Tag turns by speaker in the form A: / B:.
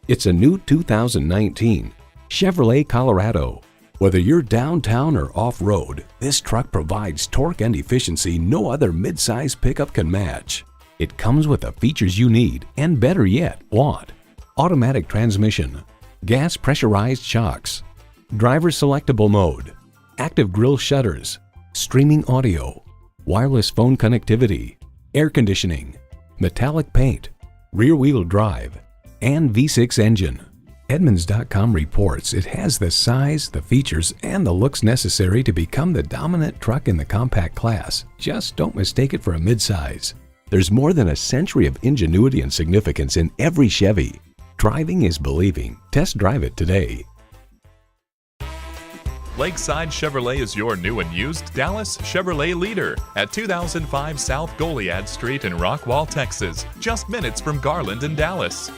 A: It's a new 2019 Chevrolet Colorado. Whether you're downtown or off-road, this truck provides torque and efficiency no other midsize pickup can match. It comes with the features you need and, better yet, want. Automatic transmission, gas pressurized shocks, driver selectable mode, active grille shutters, streaming audio, wireless phone connectivity, air conditioning, metallic paint, rear-wheel drive, and V6 engine. Edmunds.com reports it has the size, the features, and the looks necessary to become the dominant truck in the compact class. Just don't mistake it for a midsize. There's more than a century of ingenuity and significance in every Chevy. Driving is believing. Test drive it today.
B: Lakeside Chevrolet is your new and used Dallas Chevrolet leader at 2005 South Goliad Street in Rockwall, Texas, just minutes from Garland and Dallas.